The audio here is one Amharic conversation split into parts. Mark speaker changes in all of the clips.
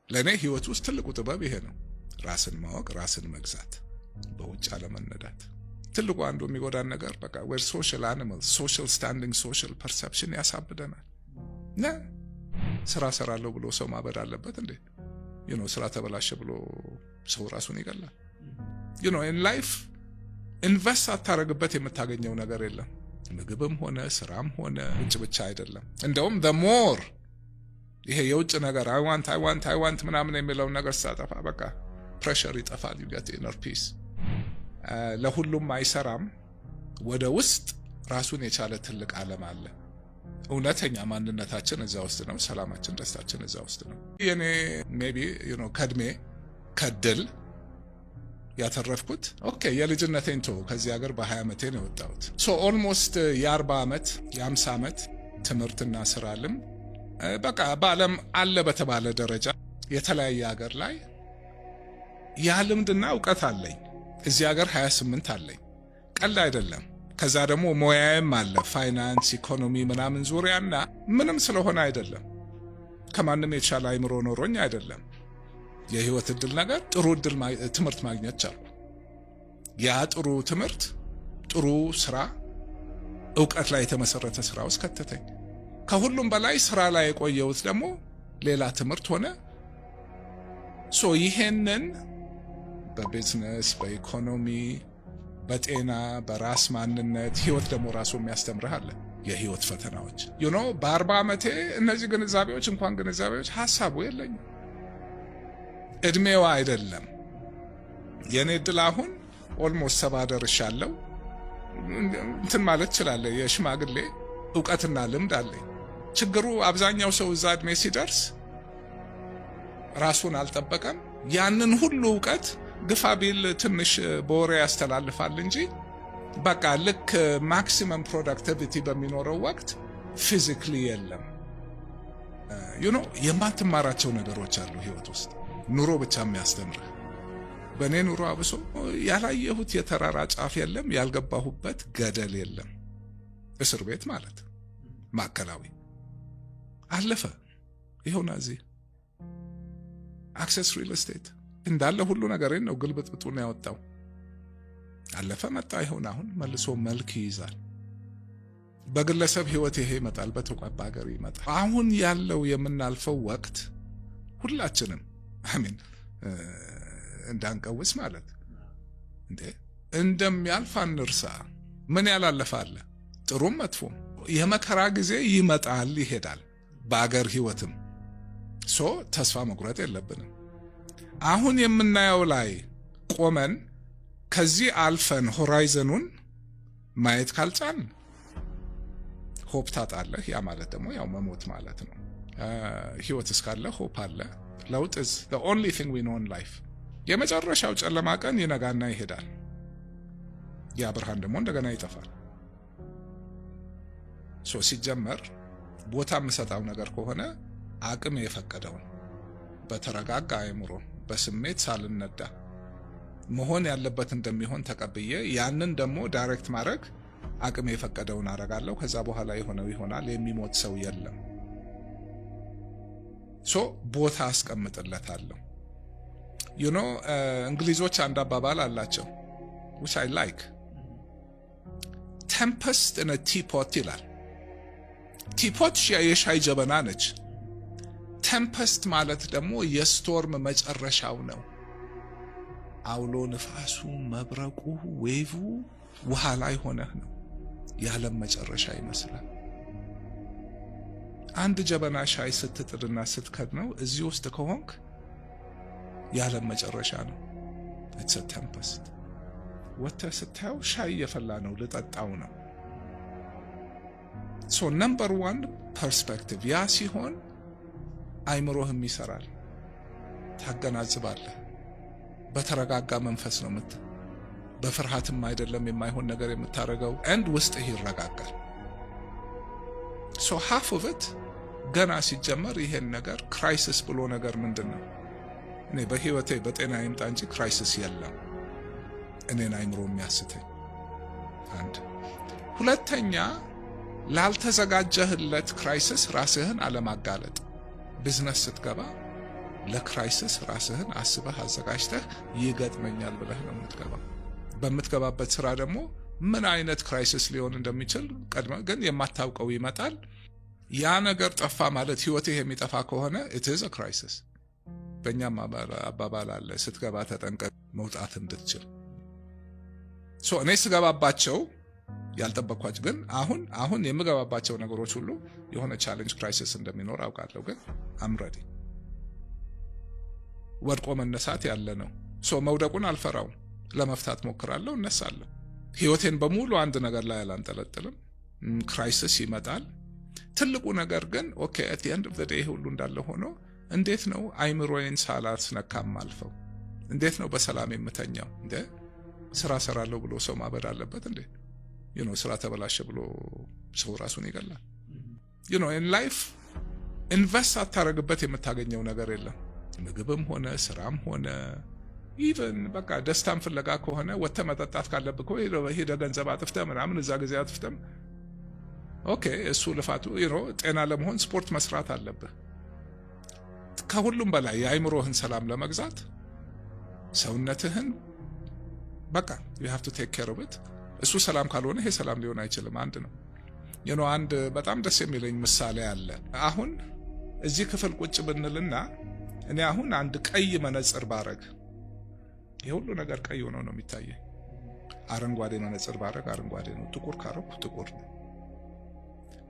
Speaker 1: ለኔ ህይወት ውስጥ ትልቁ ጥበብ ይሄ ነው። ራስን ማወቅ፣ ራስን መግዛት፣ በውጭ አለመነዳት። ትልቁ አንዱ የሚጎዳን ነገር በቃ we're social animals, social standing, social perception ያሳብደናል። ስራ ሰራለሁ ብሎ ሰው ማበድ አለበት እንዴ? ስራ ተበላሸ ብሎ ሰው ራሱን ይገላል። in life ኢንቨስት አታረግበት የምታገኘው ነገር የለም። ምግብም ሆነ ስራም ሆነ ውጭ ብቻ አይደለም። እንደውም the more ይሄ የውጭ ነገር I want ምናምን የሚለው ነገር ሳጠፋ በቃ ፕሬሸር ይጠፋል። you get inner peace። ለሁሉም አይሰራም። ወደ ውስጥ ራሱን የቻለ ትልቅ ዓለም አለ። እውነተኛ ማንነታችን እዛ ውስጥ ነው። ሰላማችን፣ ደስታችን እዛ ውስጥ ነው። የኔ ሜቢ ከድሜ ከድል ያተረፍኩት የልጅነቴን ከዚህ ሀገር በ20 ዓመቴ ነው የወጣሁት። ኦልሞስት የ40 ዓመት የ50 ዓመት ትምህርትና ስራ ልምድ በቃ በዓለም አለ በተባለ ደረጃ የተለያየ ሀገር ላይ ያ ልምድና እውቀት አለኝ። እዚህ ሀገር 28 አለኝ። ቀልድ አይደለም። ከዛ ደግሞ ሞያዬም አለ፣ ፋይናንስ፣ ኢኮኖሚ ምናምን ዙሪያና ምንም ስለሆነ አይደለም። ከማንም የተሻለ አይምሮ ኖሮኝ አይደለም። የህይወት እድል ነገር ጥሩ እድል ትምህርት ማግኘት ቻልኩ። ያ ጥሩ ትምህርት፣ ጥሩ ስራ፣ እውቀት ላይ የተመሰረተ ስራ ውስጥ ከተተኝ። ከሁሉም በላይ ስራ ላይ የቆየሁት ደግሞ ሌላ ትምህርት ሆነ። ይሄንን በቢዝነስ፣ በኢኮኖሚ፣ በጤና፣ በራስ ማንነት ህይወት ደግሞ ራሱ የሚያስተምርህ አለ። የህይወት ፈተናዎች በ40 ዓመቴ እነዚህ ግንዛቤዎች እንኳን ግንዛቤዎች ሐሳቡ የለኝም። እድሜዋ አይደለም የኔ እድል። አሁን ኦልሞስት 70 ደርሻለሁ። እንትን ማለት እችላለሁ። የሽማግሌ እውቀትና ልምድ አለኝ። ችግሩ አብዛኛው ሰው እዛ እድሜ ሲደርስ ራሱን አልጠበቀም። ያንን ሁሉ እውቀት ግፋ ቢል ትንሽ በወሬ ያስተላልፋል እንጂ በቃ ልክ ማክሲመም ፕሮዳክቲቪቲ በሚኖረው ወቅት ፊዚካሊ የለም። የማትማራቸው ነገሮች አሉ ህይወት ውስጥ። ኑሮ ብቻ የሚያስተምር በእኔ ኑሮ አብሶ ያላየሁት የተራራ ጫፍ የለም፣ ያልገባሁበት ገደል የለም። እስር ቤት ማለት ማዕከላዊ አለፈ። ይኸውና እዚህ አክሰስ ሪል ስቴት እንዳለ ሁሉ ነገሬን ነው ግልብጥብጡን ያወጣው። አለፈ መጣ። ይኸውና አሁን መልሶ መልክ ይይዛል። በግለሰብ ህይወት ይሄ ይመጣል፣ በተቋም ሀገር ይመጣል። አሁን ያለው የምናልፈው ወቅት ሁላችንም አሜን እንዳንቀውስ ማለት እንዴ እንደሚያልፍ አንርሳ። ምን ያላለፈ አለ? ጥሩም መጥፎም። የመከራ ጊዜ ይመጣል ይሄዳል። በአገር ህይወትም ተስፋ መቁረጥ የለብንም። አሁን የምናየው ላይ ቆመን ከዚህ አልፈን ሆራይዘኑን ማየት ካልቻልን ሆፕ ታጣለህ። ያ ማለት ደግሞ ያው መሞት ማለት ነው። ህይወት እስካለ ሆፕ አለ። ለውጥ is the only thing we know in life። የመጨረሻው ጨለማ ቀን ይነጋና ይሄዳል። ያ ብርሃን ደግሞ እንደገና ይጠፋል። ሲጀመር ቦታ የምሰጣው ነገር ከሆነ አቅም የፈቀደውን በተረጋጋ አእምሮ በስሜት ሳልነዳ መሆን ያለበት እንደሚሆን ተቀብዬ ያንን ደግሞ ዳይሬክት ማድረግ አቅም የፈቀደውን አረጋለሁ። ከዛ በኋላ የሆነው ይሆናል። የሚሞት ሰው የለም። ቦታ አስቀምጥለታለሁ። እንግሊዞች አንድ አባባል አላቸው which I like። tempest in a teapot ይላል። ቲፖት የሻይ ጀበና ነች። ቴምፐስት ማለት ደግሞ የስቶርም መጨረሻው ነው። አውሎ ንፋሱ፣ መብረቁ፣ ዌቭ ውሃ ላይ ሆነህ ነው። የዓለም መጨረሻ ይመስላል። አንድ ጀበና ሻይ ስትጥድና ስትከድነው እዚህ ውስጥ ከሆንክ የዓለም መጨረሻ ነው። it's a tempest። ወጥተህ ስታየው ሻይ እየፈላ ነው፣ ልጠጣው ነው። number 1 perspective ያ ሲሆን አይምሮህም ይሰራል። ታገናዝባለህ። በተረጋጋ መንፈስ ነው በፍርሃትም አይደለም የማይሆን ነገር የምታረገው and ውስጥህ ይረጋጋል። half of it ገና ሲጀመር ይሄን ነገር ክራይሲስ ብሎ ነገር ምንድነው? እኔ በህይወቴ በጤና ይምጣ እንጂ ክራይሲስ የለም እኔን አይምሮ የሚያስተኝ። አንድ ሁለተኛ ላልተዘጋጀህለት ክራይሲስ ራስህን አለማጋለጥ። ቢዝነስ ስትገባ ለክራይሲስ ራስህን አስበህ አዘጋጅተህ ይገጥመኛል ብለህ ነው የምትገባው። በምትገባበት ስራ ደግሞ ምን አይነት ክራይሲስ ሊሆን እንደሚችል ቀድመ ግን የማታውቀው ይመጣል። ያ ነገር ጠፋ ማለት ህይወትህ የሚጠፋ ከሆነ it is a crisis። በእኛም አባባል አለ ስትገባ ተጠንቀቅ መውጣት እንድትችል። እኔ ስገባባቸው ያልጠበቅኳቸው ግን አሁን የምገባባቸው ነገሮች ሁሉ የሆነ ቻሌንጅ ክራይሲስ እንደሚኖር አውቃለሁ። ግን I'm ready። ወድቆ መነሳት ያለ ነው። መውደቁን አልፈራውም። ለመፍታት ሞክራለሁ፣ እነሳለሁ። ህይወቴን በሙሉ አንድ ነገር ላይ አላንጠለጥልም። ክራይሲስ ይመጣል። ትልቁ ነገር ግን ኦኬ at the end of the day ሁሉ እንዳለ ሆኖ እንዴት ነው አይምሮዬን ሳላስነካም አልፈው? እንዴት ነው በሰላም የምተኛው? እንዴ ስራ ሰራለሁ ብሎ ሰው ማበድ አለበት እንዴ? ስራ ተበላሸ ብሎ ሰው ራሱን ይገላል። in life ኢንቨስት አታረግበት የምታገኘው ነገር የለም። ምግብም ሆነ ስራም ሆነ ኢቨን በቃ ደስታን ፍለጋ ከሆነ ወጥተህ መጠጣት ካለብህ ሄደ ገንዘብ አጥፍተህ ምናምን እዛ ጊዜ አጥፍተም ኦኬ እሱ ልፋቱ ጤና ለመሆን ስፖርት መስራት አለብህ። ከሁሉም በላይ የአይምሮህን ሰላም ለመግዛት ሰውነትህን በቃ you have to take care of it። እሱ ሰላም ካልሆነ ይሄ ሰላም ሊሆን አይችልም። አንድ ነው። አንድ በጣም ደስ የሚለኝ ምሳሌ አለ። አሁን እዚህ ክፍል ቁጭ ብንልና እኔ አሁን አንድ ቀይ መነጽር ባረግ የሁሉ ነገር ቀይ ሆኖ ነው የሚታየኝ። አረንጓዴ መነጽር ባረግ አረንጓዴ ነው፣ ጥቁር ካረኩ ጥቁር ነው።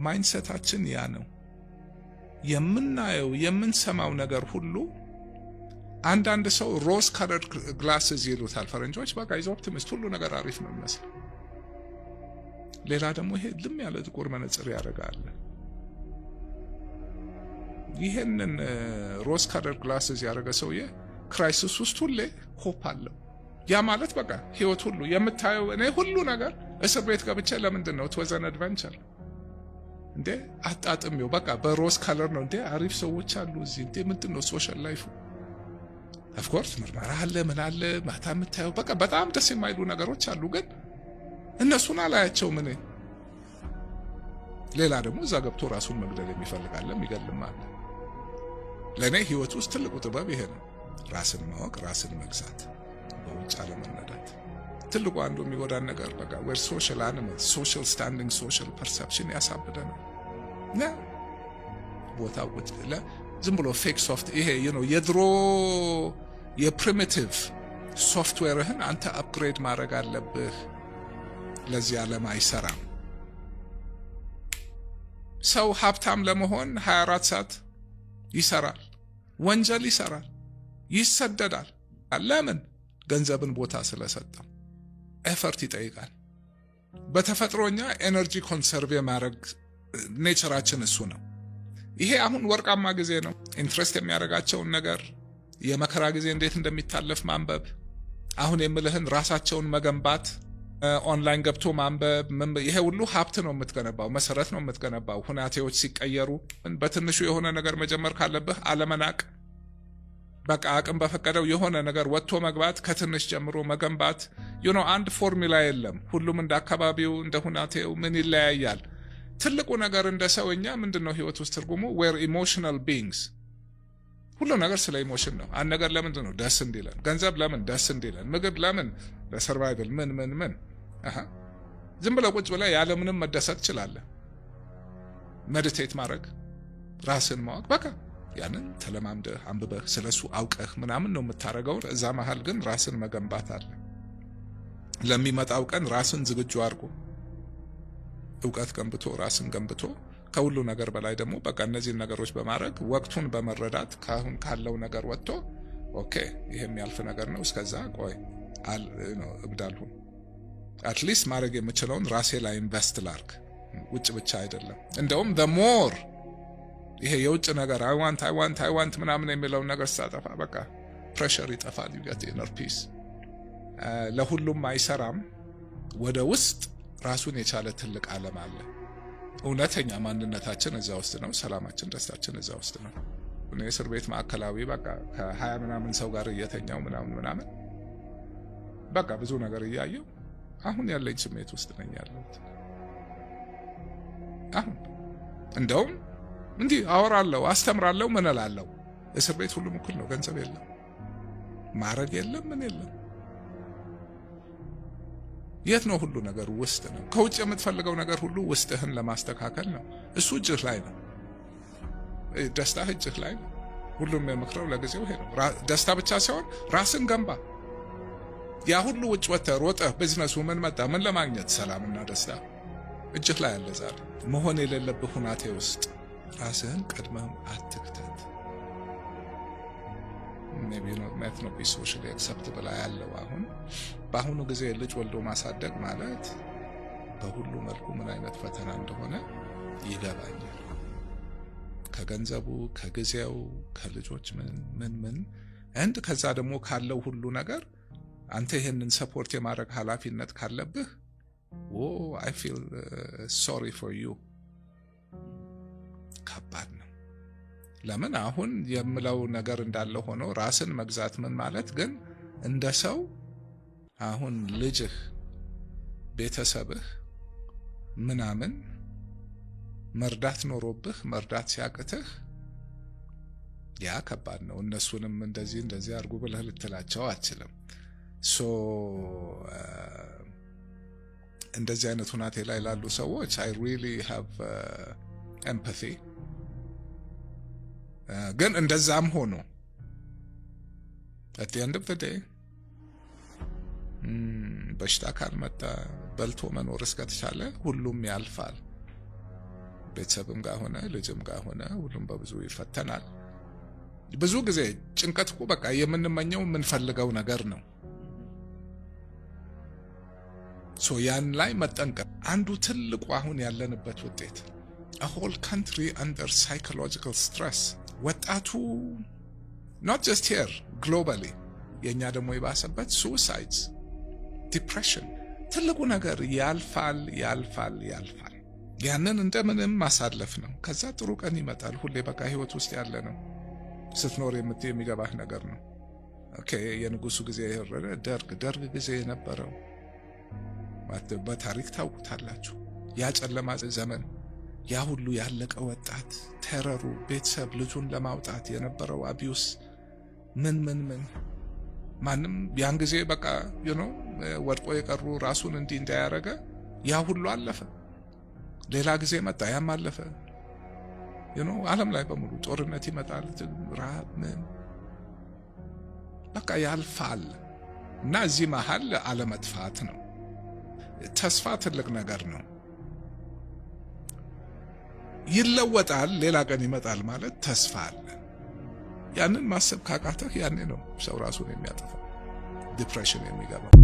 Speaker 1: ማይንድሴታችን ያ ነው። የምናየው የምንሰማው ነገር ሁሉ አንዳንድ ሰው ሮዝ ከለርድ ግላስስ ይሉታል ፈረንጆች። በቃ ኢዝ ኦፕቲሚስት፣ ሁሉ ነገር አሪፍ ነው የሚመስለው። ሌላ ደግሞ ይሄ ልም ያለ ጥቁር መነጽር ያደርጋል። ይሄንን ሮዝ ከለርድ ግላስስ ያደረገ ሰውዬ ክራይሲስ ውስጥ ሁሌ ሆፕ አለው። ያ ማለት በቃ ህይወት ሁሉ የምታየው እኔ ሁሉ ነገር እስር ቤት ገብቼ ለምንድን ነው ትወዘን አድቨንቸር እንዴ አጣጥሜው በቃ በሮዝ ከለር ነው እንዴ አሪፍ ሰዎች አሉ እዚህ እንዴ ምንድን ነው ሶሻል ላይፉ ኦፍ ኮርስ ምርመራ አለ ምን አለ ማታ የምታየው በቃ በጣም ደስ የማይሉ ነገሮች አሉ። ግን እነሱን አላያቸው ምን ሌላ ደግሞ እዛ ገብቶ ራሱን መግደል የሚፈልጋለ የሚገልም አለ። ለእኔ ህይወት ውስጥ ትልቁ ጥበብ ይሄ ነው። ራስን ማወቅ፣ ራስን መግዛት፣ በውጭ አለመነዳት። ትልቁ አንዱ የሚጎዳን ነገር በቃ we're social animals፣ social standing፣ social perception ያሳብደናል። ቦታ ውጭ ዝም ብሎ ፌክ ሶፍት ይሄ የድሮ የፕሪሚቲቭ ሶፍትዌርህን አንተ አፕግሬድ ማድረግ አለብህ። ለዚህ ዓለም አይሰራም። ሰው ሀብታም ለመሆን 24 ሰዓት ይሰራል፣ ወንጀል ይሰራል፣ ይሰደዳል። ለምን? ገንዘብን ቦታ ስለሰጠው። ኤፈርት ይጠይቃል። በተፈጥሮኛ ኤነርጂ ኮንሰርቭ የማድረግ ኔቸራችን እሱ ነው። ይሄ አሁን ወርቃማ ጊዜ ነው። ኢንትረስት የሚያደርጋቸውን ነገር የመከራ ጊዜ እንዴት እንደሚታለፍ ማንበብ፣ አሁን የምልህን ራሳቸውን መገንባት፣ ኦንላይን ገብቶ ማንበብ፣ ይሄ ሁሉ ሀብት ነው የምትገነባው፣ መሰረት ነው የምትገነባው። ሁኔታዎች ሲቀየሩ በትንሹ የሆነ ነገር መጀመር ካለብህ አለመናቅ፣ በቃ አቅም በፈቀደው የሆነ ነገር ወጥቶ መግባት፣ ከትንሽ ጀምሮ መገንባት። አንድ ፎርሙላ የለም። ሁሉም እንደ አካባቢው እንደ ሁኔታው ምን ይለያያል። ትልቁ ነገር እንደ ሰውኛ ምንድነው ህይወት ውስጥ ትርጉሙ? we're emotional beings። ሁሉ ነገር ስለ ኢሞሽን ነው። አንድ ነገር ለምንድን ነው ደስ እንዲለን? ገንዘብ ለምን ደስ እንዲለን? ምግብ ለምን? ለሰርቫይቫል። ምን ዝም ብለህ ቁጭ ብለህ ያለ ምንም መደሰት ትችላለህ። ሜዲቴት ማድረግ፣ ራስን ማወቅ፣ በቃ ያንን ተለማምደህ አንብበህ ስለሱ አውቀህ ምናምን ነው የምታረገው። እዛ መሃል ግን ራስን መገንባት አለ። ለሚመጣው ቀን ራስን ዝግጁ አድርጎ እውቀት ገንብቶ ራስን ገንብቶ ከሁሉ ነገር በላይ ደግሞ በቃ እነዚህን ነገሮች በማድረግ ወቅቱን በመረዳት ካሁን ካለው ነገር ወጥቶ ኦኬ ይሄ የሚያልፍ ነገር ነው፣ እስከዛ ቆይ እብዳልሁን አትሊስት ማድረግ የምችለውን ራሴ ላይ ኢንቨስት ላርግ። ውጭ ብቻ አይደለም። እንደውም the more ይሄ የውጭ ነገር I want ምናምን የሚለውን ነገር ስታጠፋ በቃ ፕሬሸር ይጠፋል። you get inner peace። ለሁሉም አይሰራም። ወደ ውስጥ ራሱን የቻለ ትልቅ ዓለም አለ። እውነተኛ ማንነታችን እዛ ውስጥ ነው። ሰላማችን፣ ደስታችን እዛ ውስጥ ነው። እኔ እስር ቤት ማዕከላዊ በቃ ከ20 ምናምን ሰው ጋር እየተኛው ምናምን በቃ ብዙ ነገር እያየው አሁን ያለኝ ስሜት ውስጥ ነኝ ያለሁት። አሁን እንደውም እንዲህ አወራለሁ፣ አስተምራለሁ፣ ምን እላለሁ። እስር ቤት ሁሉም እኩል ነው። ገንዘብ የለም፣ ማረግ የለም፣ ምን የለም። የት ነው ሁሉ ነገር? ውስጥ ነው። ከውጭ የምትፈልገው ነገር ሁሉ ውስጥህን ለማስተካከል ነው። እሱ እጅህ ላይ ነው። ደስታህ እጅህ ላይ ነው። ሁሉም የምክረው ለጊዜው ይሄ ነው። ደስታ ብቻ ሳይሆን ራስን ገንባ። ያ ሁሉ ውጭ ወጥተህ ሮጠህ ቢዝነሱ ምን መጣ? ምን ለማግኘት? ሰላምና ደስታ እጅህ ላይ አለ። ዛሬ መሆን የሌለብህ ሁናቴ ውስጥ ራስህን ቀድመህ አትክተት። maybe not be socially acceptable ያለው አሁን በአሁኑ ጊዜ ልጅ ወልዶ ማሳደግ ማለት በሁሉ መልኩ ምን አይነት ፈተና እንደሆነ ይገባኛል። ከገንዘቡ፣ ከጊዜው፣ ከልጆች ምን እንድ ከዛ ደግሞ ካለው ሁሉ ነገር አንተ ይሄንን ሰፖርት የማድረግ ኃላፊነት ካለብህ I feel sorry for you። ከባድ ነው። ለምን አሁን የምለው ነገር እንዳለ ሆኖ ራስን መግዛት ምን ማለት ግን እንደ ሰው አሁን ልጅህ፣ ቤተሰብህ ምናምን መርዳት ኖሮብህ መርዳት ሲያቅትህ ያ ከባድ ነው። እነሱንም እንደዚህ አድርጉ ብለህ ልትላቸው አትችልም። እንደዚህ አይነት ሁናቴ ላይ ላሉ ሰዎች I really have empathy። ግን እንደዛም ሆኖ at the end of the day በሽታ ካልመጣ በልቶ መኖር እስከተቻለ ሁሉም ያልፋል። ቤተሰብም ጋር ሆነ ልጅም ጋር ሆነ ሁሉም በብዙ ይፈተናል። ብዙ ጊዜ ጭንቀት እኮ በቃ የምንመኘው የምንፈልገው ነገር ነው። ያን ላይ መጠንቀቅ አንዱ ትልቁ አሁን ያለንበት ውጤት a whole country under psychological stress። ወጣቱ not just here globally የኛ ደግሞ ይባሰበት suicides፣ depression። ትልቁ ነገር ያልፋል። ያንን እንደምንም ማሳለፍ ነው። ከዛ ጥሩ ቀን ይመጣል። ሁሌ በቃ ህይወት ውስጥ ያለ ነው። ስትኖር የሚገባህ ነገር ነው። ኦኬ የንጉሱ ጊዜ የወረደ ደርግ ጊዜ የነበረው በታሪክ ታውቁታላችሁ። ያ ጨለማ ዘመን ያ ሁሉ ያለቀ ወጣት ተረሩ ቤተሰብ ልጁን ለማውጣት የነበረው አቢዩስ ምን ማንም ያን ጊዜ በቃ ወድቆ የቀሩ ራሱን እንዳያረገ ያ ሁሉ አለፈ። ሌላ ጊዜ መጣ፣ ያም አለፈ። ዓለም ላይ በሙሉ ጦርነት ይመጣል፣ ረሃብ በቃ ያልፋል። እና እዚህ መሃል አለመጥፋት ነው። ተስፋ ትልቅ ነገር ነው። ይለወጣል፣ ሌላ ቀን ይመጣል ማለት ተስፋ አለ። ያንን ማሰብ ካቃተህ ያኔ ነው ሰው ራሱን የሚያጠፋው፣ ዲፕሬሽን የሚገባው።